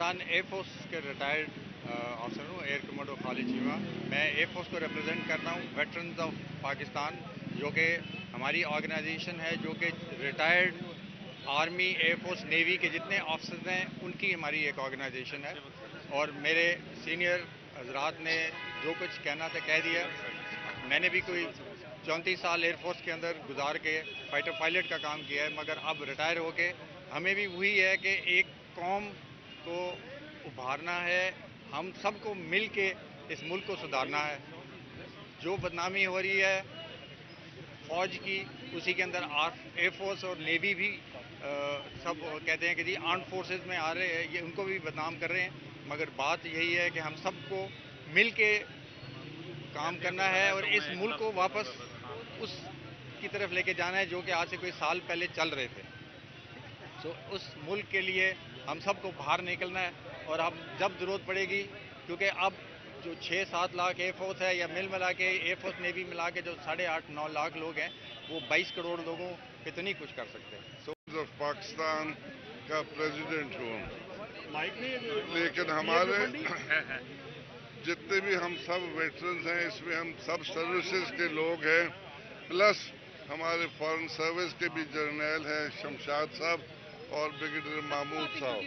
Pakistan air force के retired officer हूँ, air commando Khalid Cheema. मैं एयरफोर्स को रिप्रेजेंट करता हूँ, वेटरन्स ऑफ पाकिस्तान, जो कि हमारी ऑर्गेनाइजेशन है, जो कि रिटायर्ड आर्मी, एयरफोर्स, नेवी के जितने ऑफिसर्स हैं उनकी हमारी एक ऑर्गेनाइजेशन है। और मेरे सीनियर हजरात ने जो कुछ कहना था कह दिया। मैंने भी कोई 34 साल एयरफोर्स के अंदर गुजार के फाइटर पायलट का काम किया है, मगर अब रिटायर होके हमें भी वही है कि एक कौम को उभारना है, हम सबको मिल के इस मुल्क को सुधारना है। जो बदनामी हो रही है फौज की, उसी के अंदर एयरफोर्स और नेवी भी सब कहते हैं कि जी आर्म्ड फोर्सेस में आ रहे हैं, ये उनको भी बदनाम कर रहे हैं। मगर बात यही है कि हम सबको मिल के काम करना है और इस मुल्क को वापस उस की तरफ लेके जाना है जो कि आज से कोई साल पहले चल रहे थे। तो उस मुल्क के लिए हम सबको बाहर निकलना है। और अब जब ज़रूरत पड़ेगी, क्योंकि अब जो 6-7 लाख एयरफोर्स है या मिला के एयरफोर्स नेवी मिला के जो 8.5-9 लाख लोग हैं, वो 22 करोड़ लोगों पे तो नहीं कुछ कर सकते। पाकिस्तान का प्रेसिडेंट हूँ, लेकिन हमारे जितने भी हम सब वेटरन्स हैं, इसमें हम सब सर्विसेज के लोग हैं, प्लस हमारे फॉरेन सर्विस के भी जर्नल हैं, शमशाद साहब और ब्रिगेडियर महमूद साहब।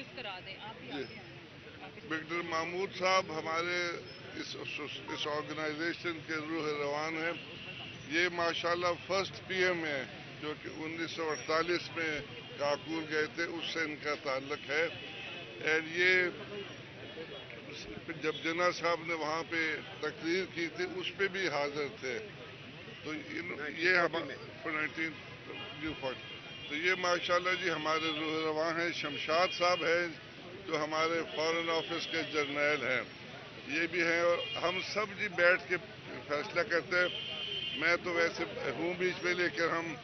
ब्रिगेडियर महमूद साहब हमारे इस ऑर्गेनाइजेशन के रूह रवान हैं। ये माशाल्लाह फर्स्ट पीएम है जो कि 1948 में काकूर गए थे, उससे इनका ताल्लुक है। और ये जब जिन्ना साहब ने वहाँ पे तकरीर की थी उस पे भी हाजिर थे। तो ये हम 1940, तो ये माशाल्लाह जी हमारे रूह रवां हैं। शमशाद साहब हैं जो हमारे फॉरेन ऑफिस के जर्नल हैं, ये भी हैं। और हम सब जी बैठ के फैसला करते हैं। मैं तो वैसे हूँ बीच में, लेकिन हम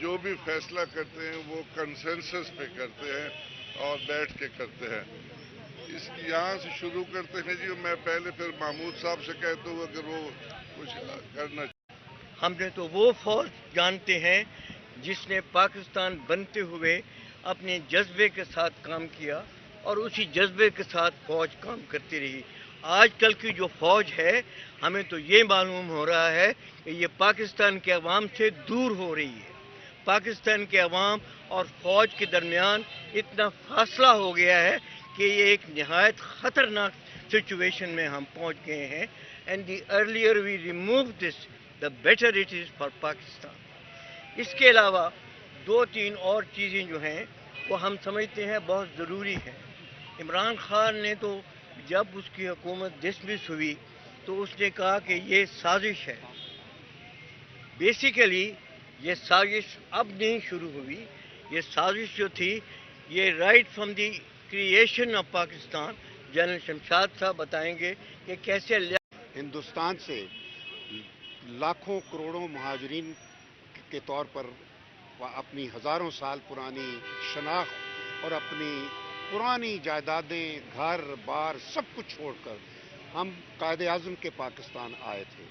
जो भी फैसला करते हैं वो कंसेंसस पे करते हैं और बैठ के करते हैं। इस यहाँ से शुरू करते हैं जी। मैं पहले फिर महमूद साहब से कहता हूँ अगर वो कुछ करना। हमने तो वो फौज जानते हैं जिसने पाकिस्तान बनते हुए अपने जज्बे के साथ काम किया और उसी जज्बे के साथ फौज काम करती रही। आजकल की जो फौज है, हमें तो ये मालूम हो रहा है कि ये पाकिस्तान के अवाम से दूर हो रही है। पाकिस्तान के अवाम और फौज के दरमियान इतना फासला हो गया है कि ये एक नहायत ख़तरनाक सिचुएशन में हम पहुंच गए हैं। And the earlier we remove this, the better it is for Pakistan. इसके अलावा 2-3 और चीज़ें जो हैं वो हम समझते हैं बहुत ज़रूरी है। इमरान खान ने तो जब उसकी हुकूमत डिसमिस हुई तो उसने कहा कि ये साजिश है। बेसिकली ये साजिश अब नहीं शुरू हुई, ये साजिश जो थी ये right from the creation of Pakistan. General Shamshad साहब बताएंगे कि कैसे हिंदुस्तान से लाखों करोड़ों महाजरीन के तौर पर अपनी हज़ारों साल पुरानी शनाख्त और अपनी पुरानी जायदादें, घर बार सब कुछ छोड़कर हम कायदे आज़म के पाकिस्तान आए थे।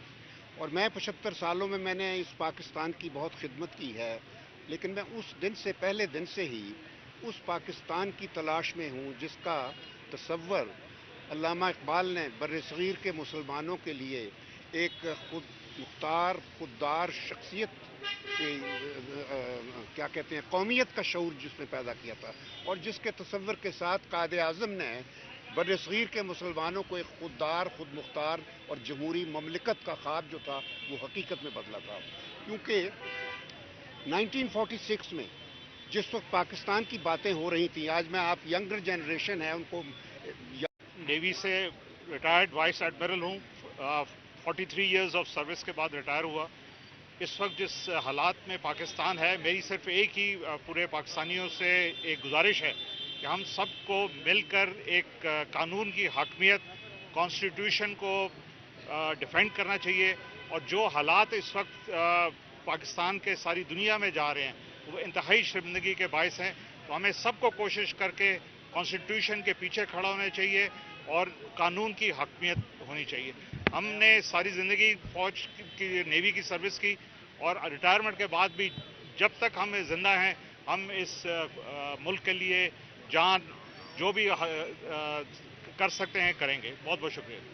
और मैं 75 सालों में मैंने इस पाकिस्तान की बहुत खिदमत की है, लेकिन मैं उस दिन से पहले दिन से ही उस पाकिस्तान की तलाश में हूँ जिसका तसव्वुर अल्लामा इकबाल ने बर्र-ए-सग़ीर के मुसलमानों के लिए एक खुददार शख्सियत के क्या कहते हैं, कौमियत का शऊर जिसने पैदा किया था, और जिसके तसव्वुर के साथ कायदे आज़म ने बर्र-ए-सग़ीर के मुसलमानों को एक खुददार, खुद मुख्तार और जमहूरी ममलिकत का ख्वाब जो था वो हकीकत में बदला था। क्योंकि 1946 में जिस वक्त पाकिस्तान की बातें हो रही थी, आज मैं आप यंगर जनरेशन है उनको, नेवी से रिटायर्ड वाइस एडमिरल हूँ, 43 इयर्स ऑफ सर्विस के बाद रिटायर हुआ। इस वक्त जिस हालात में पाकिस्तान है, मेरी सिर्फ एक ही पूरे पाकिस्तानियों से एक गुजारिश है कि हम सबको मिलकर एक कानून की हकमियत, कॉन्स्टिट्यूशन को डिफेंड करना चाहिए। और जो हालात इस वक्त पाकिस्तान के सारी दुनिया में जा रहे हैं वो इंतहाई शर्मिंदगी के बायस हैं। तो हमें सबको कोशिश करके कॉन्स्टिट्यूशन के पीछे खड़ा होना चाहिए और कानून की हकमियत होनी चाहिए। हमने सारी ज़िंदगी फ़ौज की, नेवी की सर्विस की, और रिटायरमेंट के बाद भी जब तक हम ज़िंदा हैं हम इस मुल्क के लिए जान جو بھی کر سکتے ہیں کریں گے. بہت بہت شکریہ.